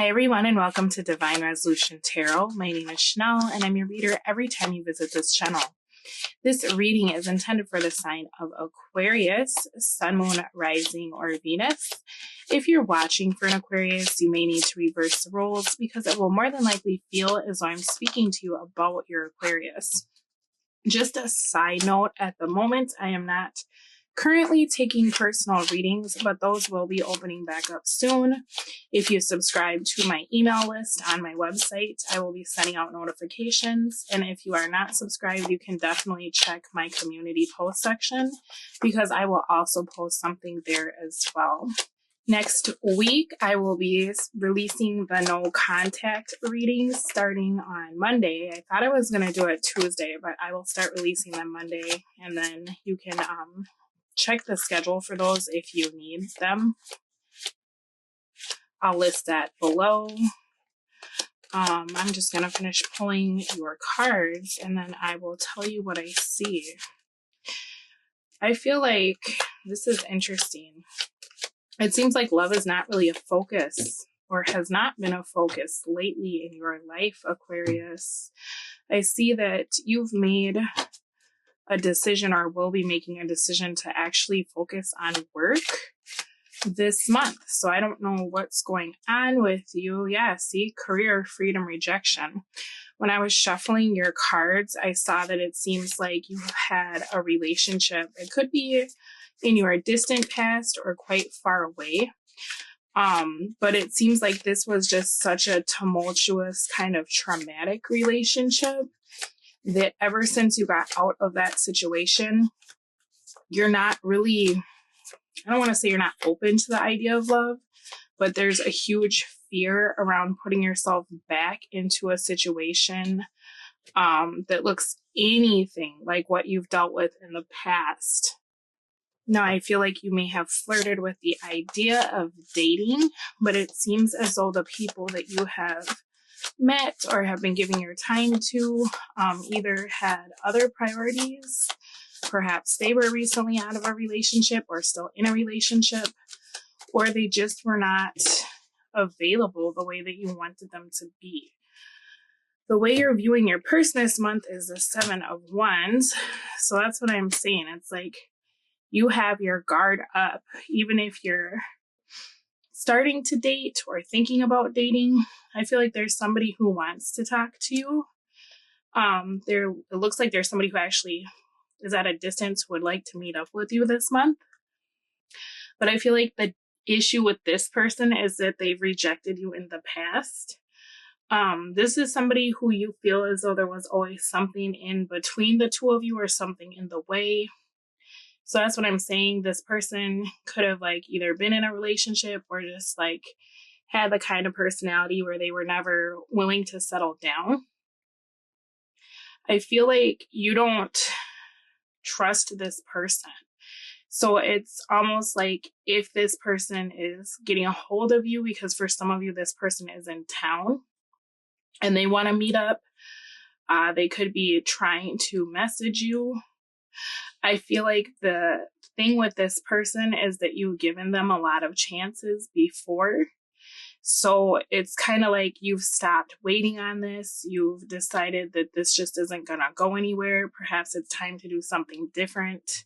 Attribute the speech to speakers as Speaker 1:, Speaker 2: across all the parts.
Speaker 1: Hi everyone and welcome to Divine Resolution Tarot. My name is Chanel and I'm your reader every time you visit this channel. This reading is intended for the sign of Aquarius, Sun, Moon, Rising, or Venus. If you're watching for an Aquarius, you may need to reverse the roles because it will more than likely feel as though I'm speaking to you about your Aquarius. Just a side note, at the moment I am not currently taking personal readings, but those will be opening back up soon. If you subscribe to my email list on my website, I will be sending out notifications. And if you are not subscribed, you can definitely check my community post section because I will also post something there as well. Next week, I will be releasing the no contact readings starting on Monday. I thought I was going to do it Tuesday, but I will start releasing them Monday, and then you can check the schedule for those if you need them. I'll list that below. I'm just going to finish pulling your cards, and then I will tell you what I see. I feel like this is interesting. It seems like love is not really a focus, or has not been a focus lately in your life, Aquarius. I see that you've made a decision, or will be making a decision, to actually focus on work this month. So I don't know what's going on with you. Yeah, see, career, freedom, rejection. When I was shuffling your cards, I saw that it seems like you had a relationship. It could be in your distant past or quite far away. But it seems like this was just such a tumultuous, kind of traumatic relationship that ever since you got out of that situation, you're not really, I don't want to say you're not open to the idea of love, but there's a huge fear around putting yourself back into a situation that looks anything like what you've dealt with in the past. Now, I feel like you may have flirted with the idea of dating, but it seems as though the people that you have met or have been giving your time to either had other priorities. Perhaps they were recently out of a relationship or still in a relationship, or they just were not available the way that you wanted them to be. The way you're viewing your person this month is the 7 of Wands. So that's what I'm saying. It's like you have your guard up, even if you're starting to date or thinking about dating. I feel like there's somebody who wants to talk to you. It looks like there's somebody who actually is at a distance who would like to meet up with you this month. But I feel like the issue with this person is that they've rejected you in the past. This is somebody who you feel as though there was always something in between the two of you or something in the way. So that's what I'm saying. This person could have either been in a relationship or just had the kind of personality where they were never willing to settle down. I feel like you don't trust this person. So it's almost like if this person is getting a hold of you, because for some of you, this person is in town and they want to meet up, they could be trying to message you. I feel like the thing with this person is that you've given them a lot of chances before. So it's kind of like you've stopped waiting on this. You've decided that this just isn't going to go anywhere. Perhaps it's time to do something different.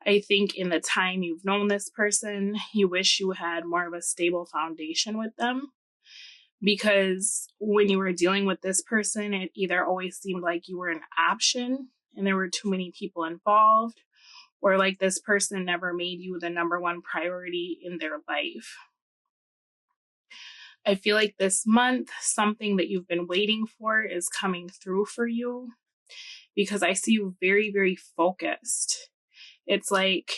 Speaker 1: I think in the time you've known this person, you wish you had more of a stable foundation with them. Because when you were dealing with this person, it either always seemed like you were an option and there were too many people involved, or like this person never made you the number one priority in their life. I feel like this month, something that you've been waiting for is coming through for you, because I see you very, very focused. It's like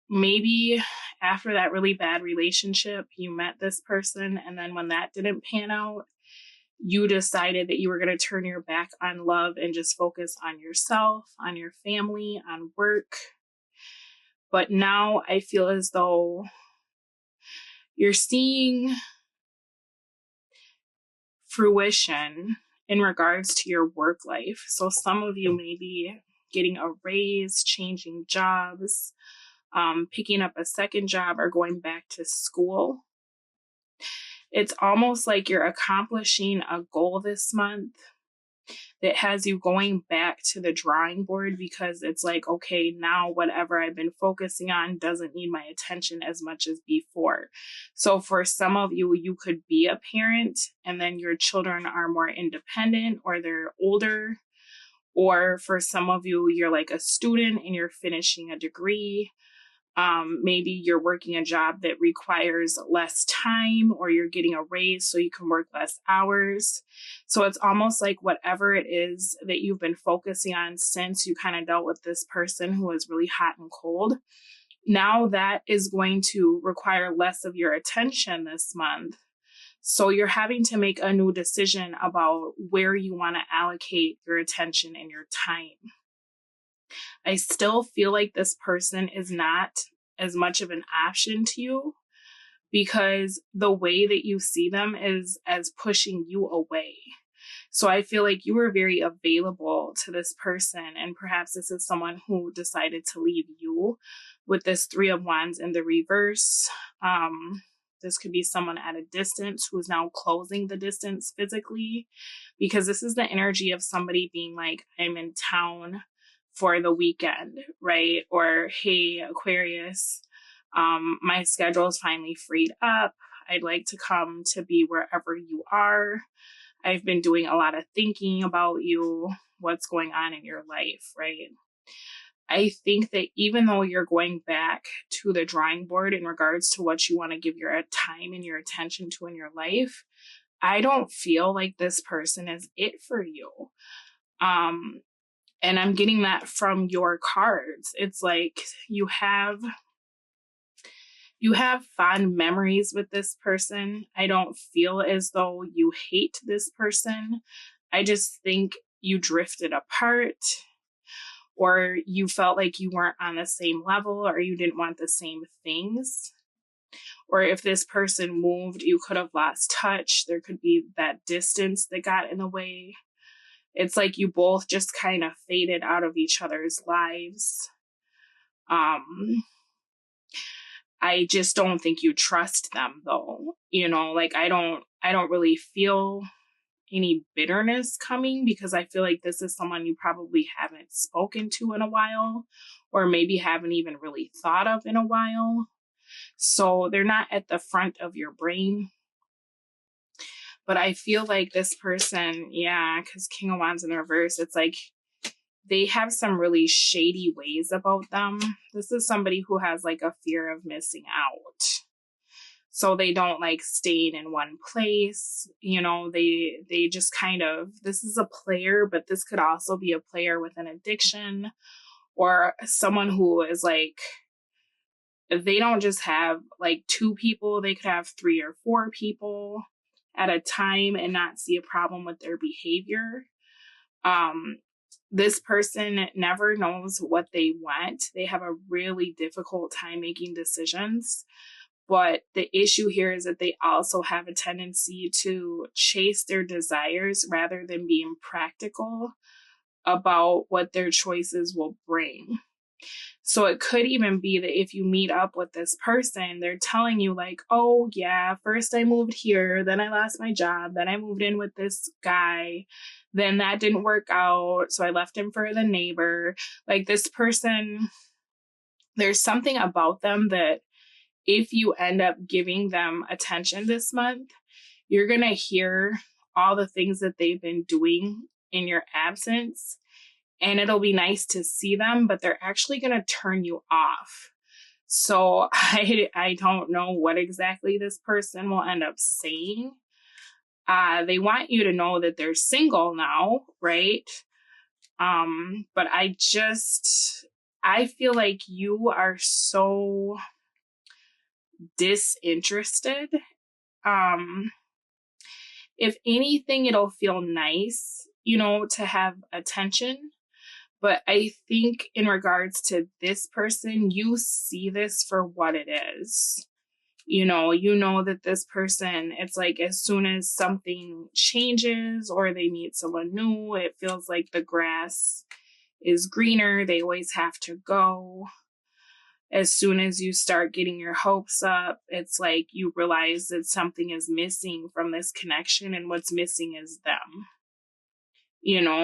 Speaker 1: maybe after that really bad relationship, you met this person, and then when that didn't pan out, you decided that you were going to turn your back on love and just focus on yourself, on your family, on work. But now I feel as though you're seeing fruition in regards to your work life. So some of you may be getting a raise, changing jobs, picking up a second job, or going back to school. It's almost like you're accomplishing a goal this month that has you going back to the drawing board, because it's like, okay, now whatever I've been focusing on doesn't need my attention as much as before. So for some of you, you could be a parent and then your children are more independent or they're older. Or for some of you, you're like a student and you're finishing a degree. Maybe you're working a job that requires less time, or you're getting a raise so you can work less hours. So it's almost like whatever it is that you've been focusing on since you kind of dealt with this person who was really hot and cold, now that is going to require less of your attention this month. So you're having to make a new decision about where you want to allocate your attention and your time. I still feel like this person is not as much of an option to you, because the way that you see them is as pushing you away. So I feel like you were very available to this person, and perhaps this is someone who decided to leave you with this Three of Wands in the reverse. This could be someone at a distance who is now closing the distance physically, because this is the energy of somebody being like, I'm in town for the weekend, right? Or, hey, Aquarius, my schedule is finally freed up. I'd like to come to be wherever you are. I've been doing a lot of thinking about you, what's going on in your life, right? I think that even though you're going back to the drawing board in regards to what you want to give your time and your attention to in your life, I don't feel like this person is it for you. And I'm getting that from your cards. It's like you have fond memories with this person. I don't feel as though you hate this person. I just think you drifted apart, or you felt like you weren't on the same level, or you didn't want the same things. Or if this person moved, you could have lost touch. There could be that distance that got in the way. It's like you both just kind of faded out of each other's lives. I just don't think you trust them, though. You know, like I don't really feel any bitterness coming, because I feel like this is someone you probably haven't spoken to in a while, or maybe haven't even really thought of in a while. So they're not at the front of your brain. But I feel like this person, yeah, because King of Wands in reverse, it's like they have some really shady ways about them. This is somebody who has like a fear of missing out. So they don't like staying in one place. You know, they just kind of, this is a player, but this could also be a player with an addiction, or someone who is like, they don't just have like two people, they could have 3 or 4 people at a time and not see a problem with their behavior. This person never knows what they want. They have a really difficult time making decisions. But the issue here is that they also have a tendency to chase their desires rather than being practical about what their choices will bring. So it could even be that if you meet up with this person, they're telling you like, oh yeah, first I moved here, then I lost my job, then I moved in with this guy, then that didn't work out, so I left him for the neighbor. Like this person, there's something about them that if you end up giving them attention this month, you're going to hear all the things that they've been doing in your absence. And it'll be nice to see them, but they're actually going to turn you off. So I don't know what exactly this person will end up saying. They want you to know that they're single now, right? But I feel like you are so disinterested. If anything, it'll feel nice, you know, to have attention. But I think in regards to this person, you see this for what it is. You know that this person, it's like as soon as something changes or they meet someone new, it feels like the grass is greener. They always have to go. as soon as you start getting your hopes up, it's like you realize that something is missing from this connection, and what's missing is them.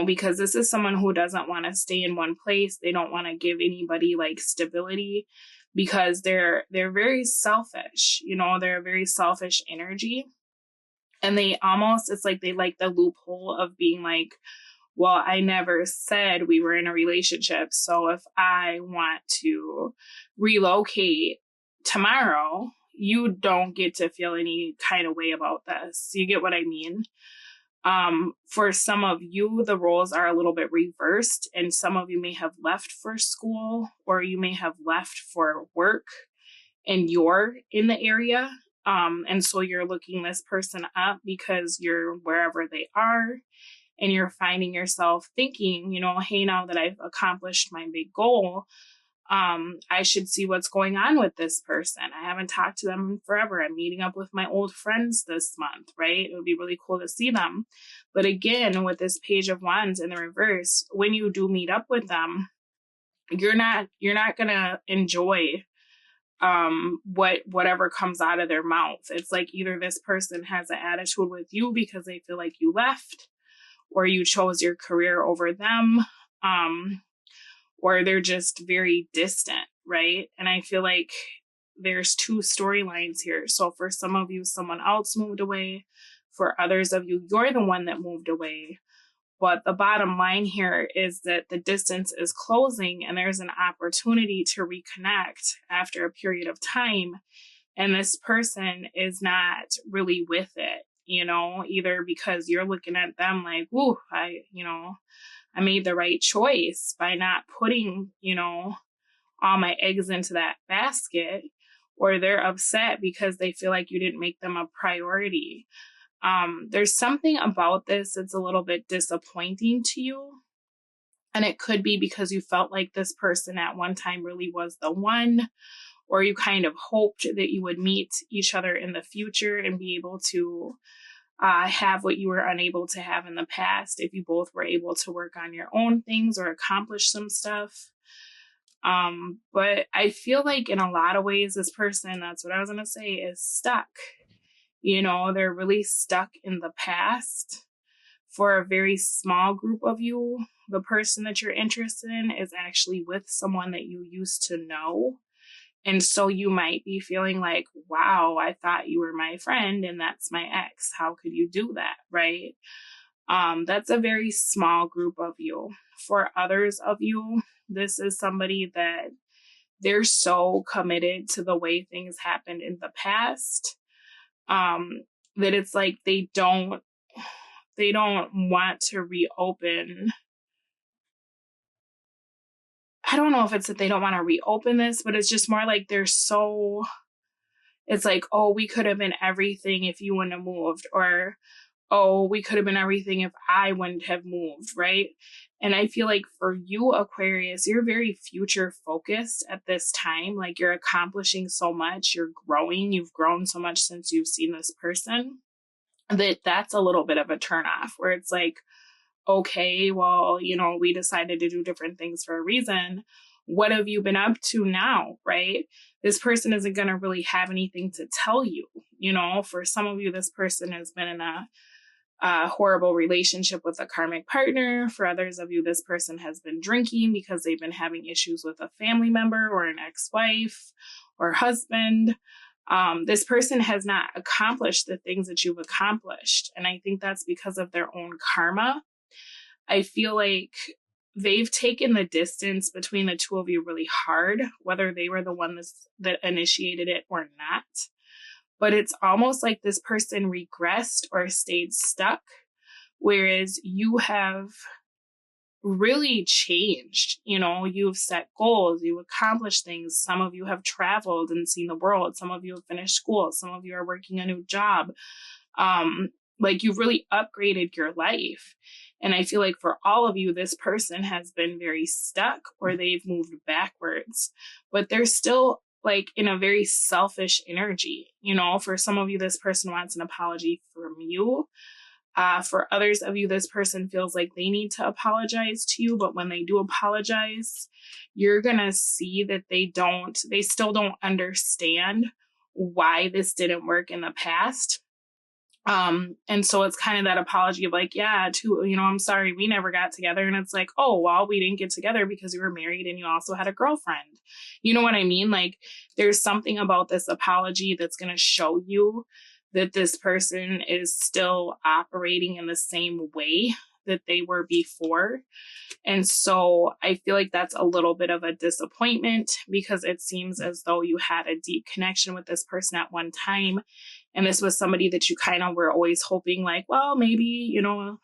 Speaker 1: Because this is someone who doesn't want to stay in one place. They don't want to give anybody like stability, because they're very selfish. They're a very selfish energy. And it's like they like the loophole of being like, well, I never said we were in a relationship. So if I want to relocate tomorrow, you don't get to feel any kind of way about this. You get what I mean? For some of you, the roles are a little bit reversed, and some of you may have left for school, or you may have left for work, and you're in the area. And so you're looking this person up because you're wherever they are, and you're finding yourself thinking, hey, now that I've accomplished my big goal, I should see what's going on with this person. I haven't talked to them in forever. I'm meeting up with my old friends this month, right? It would be really cool to see them. But again, with this Page of Wands in the reverse, when you do meet up with them, you're not going to enjoy whatever comes out of their mouth. It's like either this person has an attitude with you because they feel like you left, or you chose your career over them, or they're just very distant, right? And I feel like there's two storylines here. So for some of you, someone else moved away. For others of you, you're the one that moved away. But the bottom line here is that the distance is closing, and there's an opportunity to reconnect after a period of time. And this person is not really with it, either because you're looking at them like, ooh, I made the right choice by not putting, all my eggs into that basket, or they're upset because they feel like you didn't make them a priority. There's something about this that's a little bit disappointing to you. And it could be because you felt like this person at one time really was the one, or you kind of hoped that you would meet each other in the future and be able to have what you were unable to have in the past if you both were able to work on your own things or accomplish some stuff. But I feel like in a lot of ways, this person, that's what I was going to say, is stuck. They're really stuck in the past. For a very small group of you, the person that you're interested in is actually with someone that you used to know. And so you might be feeling like, wow, I thought you were my friend and that's my ex. How could you do that? Right? That's a very small group of you. For others of you, this is somebody that they're so committed to the way things happened in the past, that it's like they don't want to reopen. I don't know if it's that they don't want to reopen this, but it's just more like it's like, oh, we could have been everything if you wouldn't have moved, or, oh, we could have been everything if I wouldn't have moved, right? And I feel like for you, Aquarius, you're very future focused at this time. Like you're accomplishing so much, you're growing, you've grown so much since you've seen this person, that's a little bit of a turnoff, where it's like, okay, well, we decided to do different things for a reason. What have you been up to now, right? This person isn't going to really have anything to tell you. For some of you, this person has been in a horrible relationship with a karmic partner. For others of you, this person has been drinking because they've been having issues with a family member or an ex-wife or husband. This person has not accomplished the things that you've accomplished. And I think that's because of their own karma. I feel like they've taken the distance between the two of you really hard, whether they were the one that initiated it or not. But it's almost like this person regressed or stayed stuck, whereas you have really changed. You've set goals, you've accomplished things. Some of you have traveled and seen the world. Some of you have finished school. Some of you are working a new job. Like you've really upgraded your life. And I feel like for all of you, this person has been very stuck, or they've moved backwards, but they're still like in a very selfish energy. For some of you, this person wants an apology from you. For others of you, this person feels like they need to apologize to you, but when they do apologize, you're going to see that they still don't understand why this didn't work in the past. And so it's kind of that apology of like, yeah, I'm sorry, we never got together. And it's like, oh, well, we didn't get together because you were married and you also had a girlfriend. You know what I mean? Like, there's something about this apology that's going to show you that this person is still operating in the same way that they were before. And so I feel like that's a little bit of a disappointment, because it seems as though you had a deep connection with this person at one time. And this was somebody that you kind of were always hoping like, well, maybe,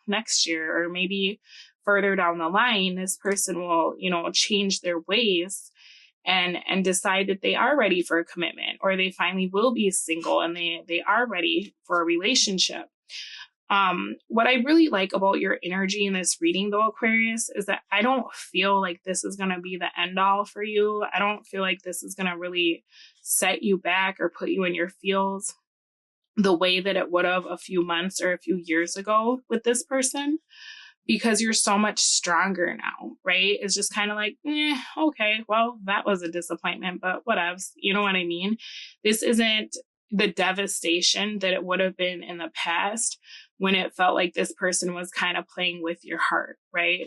Speaker 1: next year or maybe further down the line, this person will, change their ways and decide that they are ready for a commitment, or they finally will be single and they are ready for a relationship. What I really like about your energy in this reading, though, Aquarius, is that I don't feel like this is going to be the end all for you. I don't feel like this is going to really set you back or put you in your feels the way that it would have a few months or a few years ago with this person, because you're so much stronger now, right? It's just kind of like, okay, well, that was a disappointment, but whatevs. You know what I mean? This isn't the devastation that it would have been in the past when it felt like this person was kind of playing with your heart, right?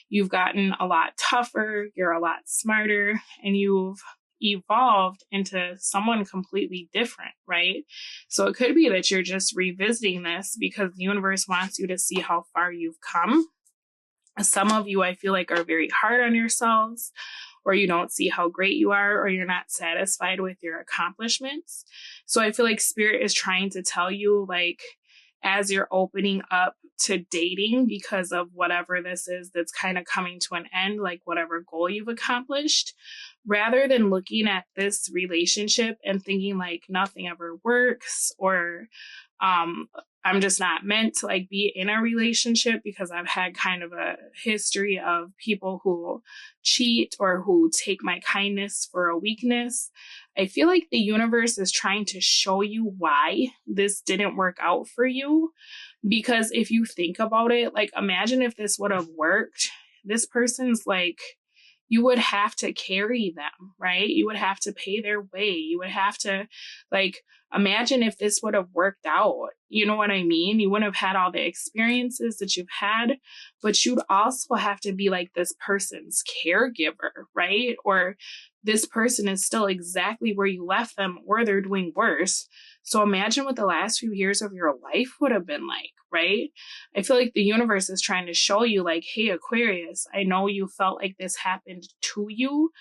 Speaker 1: You've gotten a lot tougher, you're a lot smarter, and you've evolved into someone completely different, right? So it could be that you're just revisiting this because the universe wants you to see how far you've come. Some of you, I feel like, are very hard on yourselves, or you don't see how great you are, or you're not satisfied with your accomplishments. So I feel like Spirit is trying to tell you, like, as you're opening up to dating because of whatever this is that's kind of coming to an end, like whatever goal you've accomplished, rather than looking at this relationship and thinking like nothing ever works, or I'm just not meant to like be in a relationship because I've had kind of a history of people who cheat or who take my kindness for a weakness. I feel like the universe is trying to show you why this didn't work out for you. Because if you think about it, like, imagine if this would have worked. This person's like, you would have to carry them, right? You would have to pay their way. You would have to, like, imagine if this would have worked out. You know what I mean? You wouldn't have had all the experiences that you've had, but you'd also have to be like this person's caregiver, right? Or this person is still exactly where you left them, or they're doing worse. So imagine what the last few years of your life would have been like, right? I feel like the universe is trying to show you like, hey, Aquarius, I know you felt like this happened to you,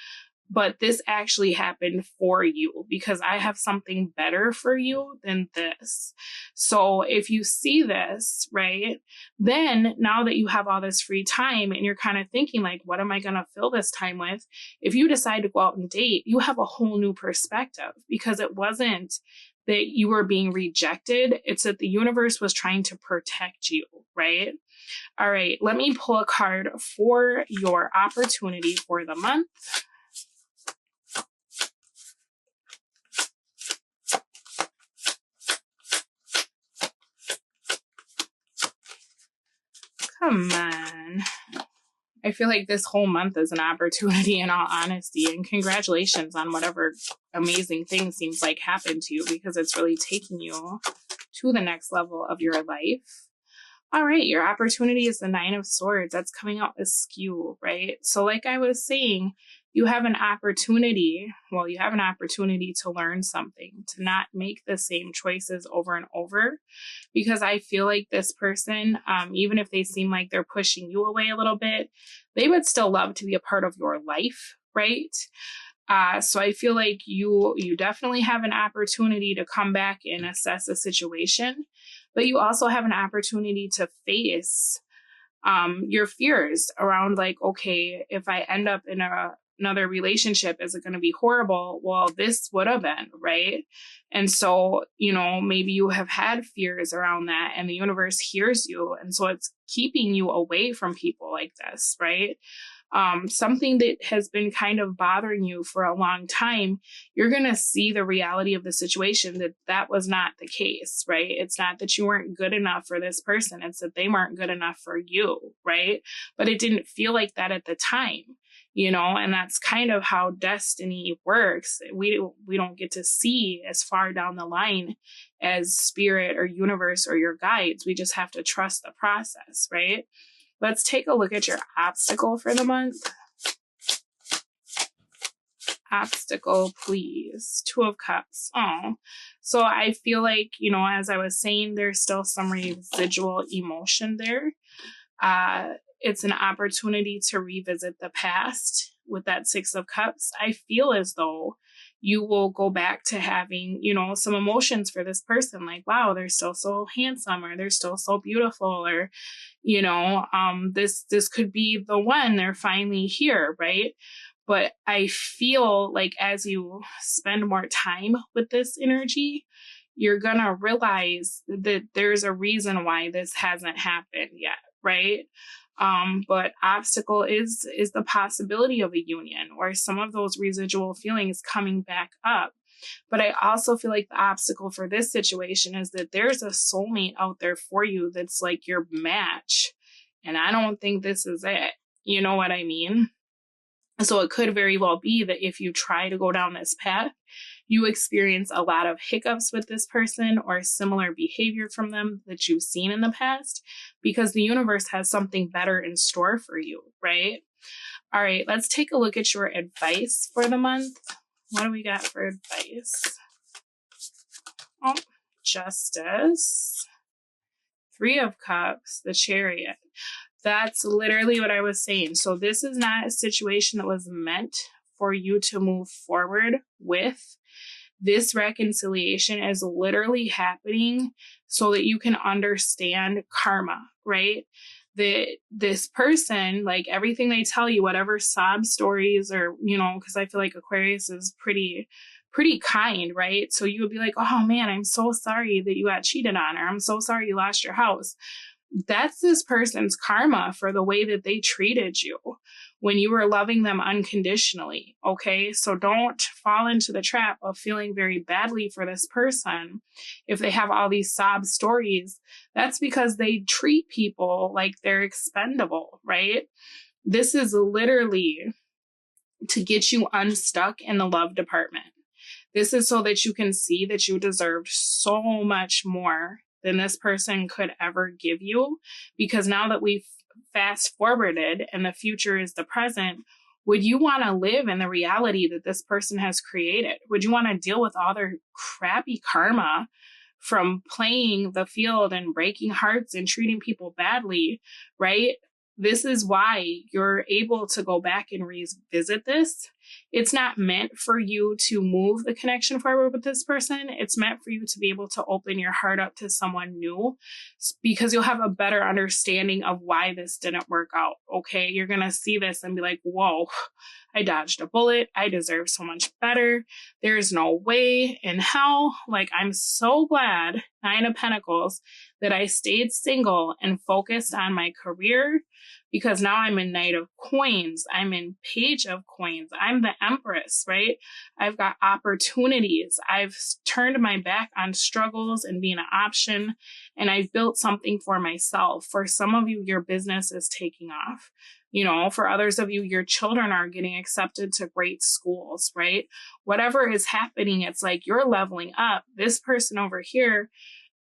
Speaker 1: but this actually happened for you because I have something better for you than this. So if you see this, right, then now that you have all this free time and you're kind of thinking like, what am I going to fill this time with? If you decide to go out and date, you have a whole new perspective, because it wasn't that you were being rejected. It's that the universe was trying to protect you, right? All right, let me pull a card for your opportunity for the month. Come on. I feel like this whole month is an opportunity, in all honesty, and congratulations on whatever amazing thing seems like happened to you, because it's really taking you to the next level of your life. All right, your opportunity is the 9 of Swords. That's coming out askew, right? So like I was saying, you have an opportunity to learn something, to not make the same choices over and over, because I feel like this person, even if they seem like they're pushing you away a little bit, they would still love to be a part of your life, right? So I feel like you definitely have an opportunity to come back and assess a situation, but you also have an opportunity to face your fears around like, okay, if I end up in another relationship, is it going to be horrible? Well, this would have been, right? And so, maybe you have had fears around that, and the universe hears you. And so it's keeping you away from people like this, right? something that has been kind of bothering you for a long time, you're going to see the reality of the situation that was not the case, right? It's not that you weren't good enough for this person. It's that they weren't good enough for you, right? But it didn't feel like that at the time, you know, and that's kind of how destiny works. We don't get to see as far down the line as spirit or universe or your guides. We just have to trust the process, right? Let's take a look at your obstacle for the month. Obstacle, please. 2 of Cups. Oh, so I feel like, you know, as I was saying, there's still some residual emotion there. It's an opportunity to revisit the past with that 6 of Cups. I feel as though you will go back to having, you know, some emotions for this person. Like, wow, they're still so handsome, or they're still so beautiful, or, you know, this could be the one. They're finally here, right? But I feel like as you spend more time with this energy, you're going to realize that there's a reason why this hasn't happened yet, right? But obstacle is the possibility of a union, or some of those residual feelings coming back up. But I also feel like the obstacle for this situation is that there's a soulmate out there for you that's like your match. And I don't think this is it. You know what I mean? So it could very well be that if you try to go down this path, you experience a lot of hiccups with this person or similar behavior from them that you've seen in the past, because the universe has something better in store for you, right? All right, let's take a look at your advice for the month. What do we got for advice? Oh, Justice. 3 of Cups, the Chariot. That's literally what I was saying. So this is not a situation that was meant for you to move forward with. This reconciliation is literally happening so that you can understand karma, right? That this person, like everything they tell you, whatever sob stories, or, you know, because I feel like Aquarius is pretty kind, right? So you would be like, oh man, I'm so sorry that you got cheated on, or I'm so sorry you lost your house. That's this person's karma for the way that they treated you when you were loving them unconditionally. Okay. So don't fall into the trap of feeling very badly for this person. If they have all these sob stories, that's because they treat people like they're expendable, right? This is literally to get you unstuck in the love department. This is so that you can see that you deserve so much more than this person could ever give you. Because now that we've fast forwarded and the future is the present, would you want to live in the reality that this person has created? Would you want to deal with all their crappy karma from playing the field and breaking hearts and treating people badly, right? This is why you're able to go back and revisit this. It's not meant for you to move the connection forward with this person. It's meant for you to be able to open your heart up to someone new, because you'll have a better understanding of why this didn't work out. Okay. You're going to see this and be like, whoa, I dodged a bullet. I deserve so much better. There's no way in hell. Like, I'm so glad, 9 of Pentacles, that I stayed single and focused on my career, because now I'm in Knight of Coins. I'm in Page of Coins. I'm the Empress, right? I've got opportunities. I've turned my back on struggles and being an option, and I've built something for myself. For some of you, your business is taking off. You know, for others of you, your children are getting accepted to great schools, right? Whatever is happening, it's like you're leveling up. This person over here,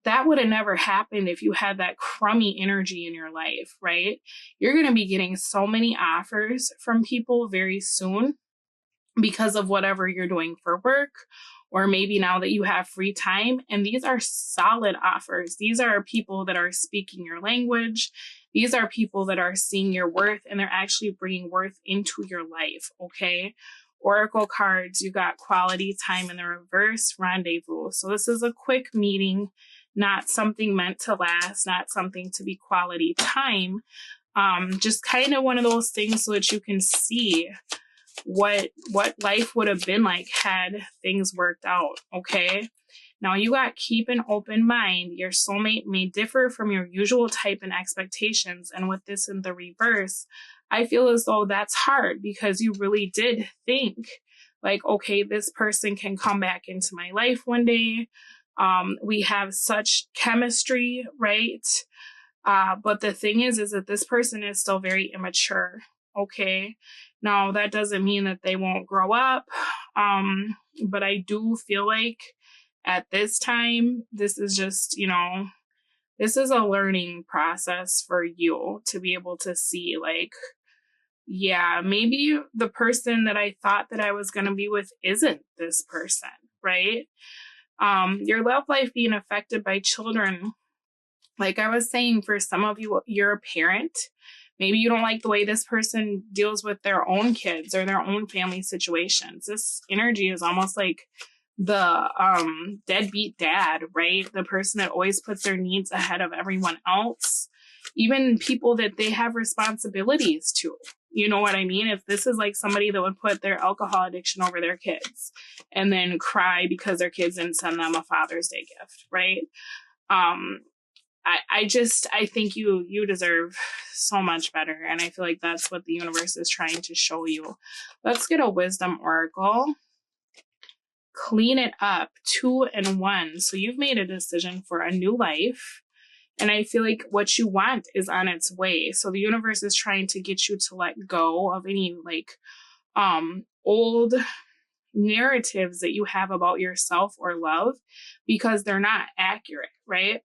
Speaker 1: that would have never happened if you had that crummy energy in your life, right? You're going to be getting so many offers from people very soon because of whatever you're doing for work, or maybe now that you have free time. And these are solid offers. These are people that are speaking your language. These are people that are seeing your worth, and they're actually bringing worth into your life, okay? Oracle cards, you got quality time in the reverse, rendezvous. So this is a quick meeting, not something meant to last, not something to be quality time. Just kind of one of those things so that you can see what life would have been like had things worked out, okay? Now you got keep an open mind. Your soulmate may differ from your usual type and expectations. And with this in the reverse, I feel as though that's hard because you really did think like, okay, this person can come back into my life one day. We have such chemistry, right? But the thing is that this person is still very immature. Okay. Now that doesn't mean that they won't grow up. But I do feel like at this time, this is just, this is a learning process for you to be able to see like, yeah, maybe the person that I thought that I was going to be with isn't this person, right? Your love life being affected by children. Like I was saying, for some of you, you're a parent. Maybe you don't like the way this person deals with their own kids or their own family situations. This energy is almost like the deadbeat dad, right? The person that always puts their needs ahead of everyone else, even people that they have responsibilities to. You know what I mean? If this is like somebody that would put their alcohol addiction over their kids and then cry because their kids didn't send them a Father's Day gift, right? I think you deserve so much better. And I feel like that's what the universe is trying to show you. Let's get a wisdom oracle. Clean it up, 2 and 1. So you've made a decision for a new life. And I feel like what you want is on its way. So the universe is trying to get you to let go of any like old narratives that you have about yourself or love because they're not accurate, right?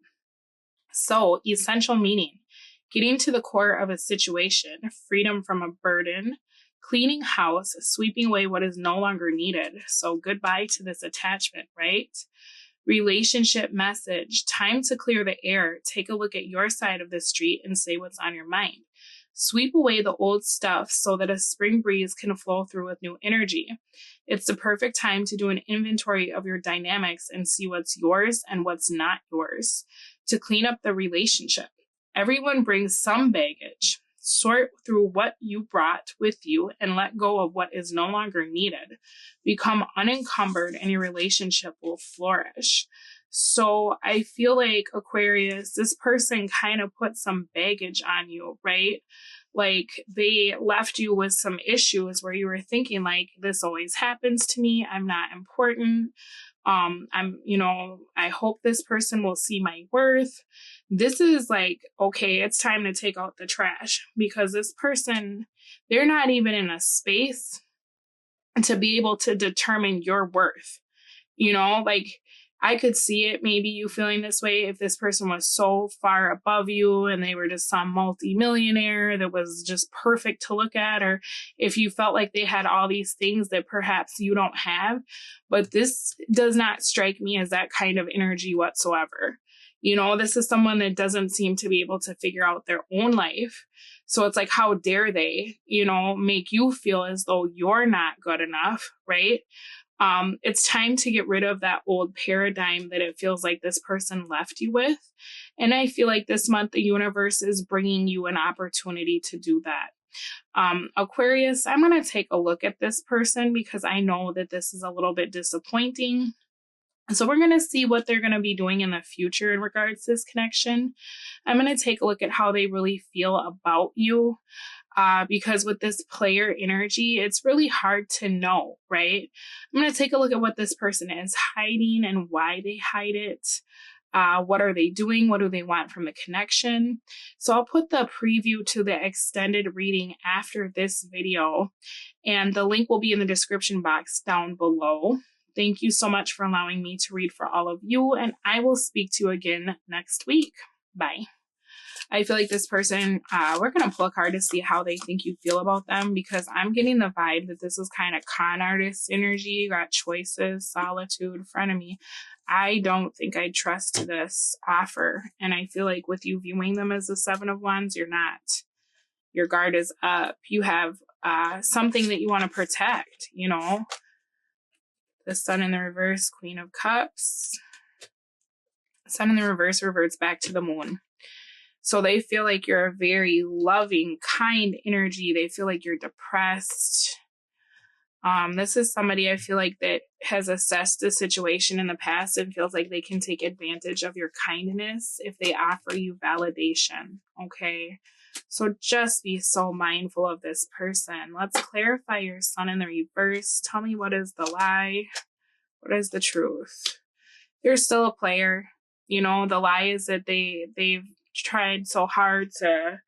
Speaker 1: So, essential meaning, getting to the core of a situation, freedom from a burden, cleaning house, sweeping away what is no longer needed. So, goodbye to this attachment, right? Relationship message, time to clear the air. Take a look at your side of the street and say what's on your mind. Sweep away the old stuff so that a spring breeze can flow through with new energy. It's the perfect time to do an inventory of your dynamics and see what's yours and what's not yours. To clean up the relationship. Everyone brings some baggage. Sort through what you brought with you and let go of what is no longer needed. Become unencumbered and your relationship will flourish. So I feel like, Aquarius, this person kind of put some baggage on you, right? Like they left you with some issues where you were thinking like, this always happens to me. I'm not important. I hope this person will see my worth. This is like, okay, it's time to take out the trash because this person, they're not even in a space to be able to determine your worth. Like I could see it, maybe you feeling this way if this person was so far above you and they were just some multimillionaire that was just perfect to look at, or if you felt like they had all these things that perhaps you don't have. But this does not strike me as that kind of energy whatsoever. This is someone that doesn't seem to be able to figure out their own life. So it's like, how dare they, make you feel as though you're not good enough, right? It's time to get rid of that old paradigm that it feels like this person left you with. And I feel like this month, the universe is bringing you an opportunity to do that. Aquarius, I'm going to take a look at this person because I know that this is a little bit disappointing. So we're going to see what they're going to be doing in the future in regards to this connection. I'm going to take a look at how they really feel about you. Because with this player energy, it's really hard to know, right? I'm going to take a look at what this person is hiding and why they hide it. What are they doing? What do they want from the connection? So I'll put the preview to the extended reading after this video, and the link will be in the description box down below. Thank you so much for allowing me to read for all of you, and I will speak to you again next week. Bye. I feel like this person, we're going to pull a card to see how they think you feel about them, because I'm getting the vibe that this is kind of con artist energy. You got choices, solitude, frenemy. I don't think I trust this offer. And I feel like with you viewing them as the 7 of Wands, you're not. Your guard is up. You have something that you want to protect, The Sun in the reverse, Queen of Cups. Sun in the reverse reverts back to the Moon. So they feel like you're a very loving, kind energy. They feel like you're depressed. This is somebody I feel like that has assessed the situation in the past and feels like they can take advantage of your kindness if they offer you validation. Okay. So just be so mindful of this person. Let's clarify your sun in the reverse. Tell me, what is the lie? What is the truth? You're still a player. You know, the lie is that they've tried so hard to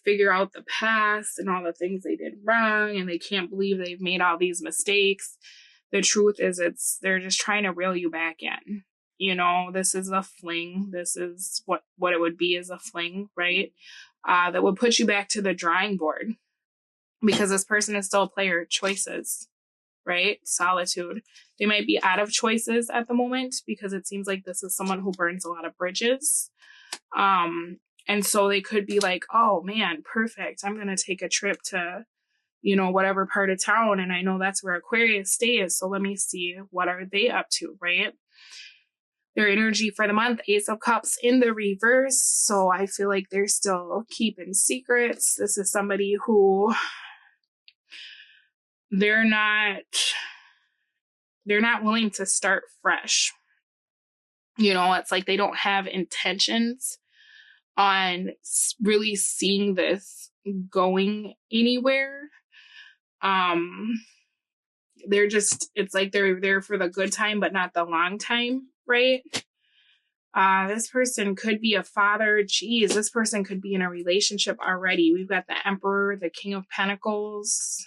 Speaker 1: figure out the past and all the things they did wrong, and they can't believe they've made all these mistakes. The truth is they're just trying to reel you back in. You know, this is a fling. This is what it would be, as a fling, right? That would put you back to the drawing board, because this person is still a player. Choices, right? Solitude. They might be out of choices at the moment, because it seems like this is someone who burns a lot of bridges. And so they could be like, oh man, perfect. I'm going to take a trip to, you know, whatever part of town. And I know that's where Aquarius stays. So let me see, what are they up to, right? Their energy for the month, Ace of Cups in the reverse. So I feel like they're still keeping secrets. This is somebody who they're not willing to start fresh. You know, it's like they don't have intentions on really seeing this going anywhere. They're just, it's like they're there for the good time, but not the long time, right? This person could be a father. Geez, this person could be in a relationship already. We've got the Emperor, the King of Pentacles.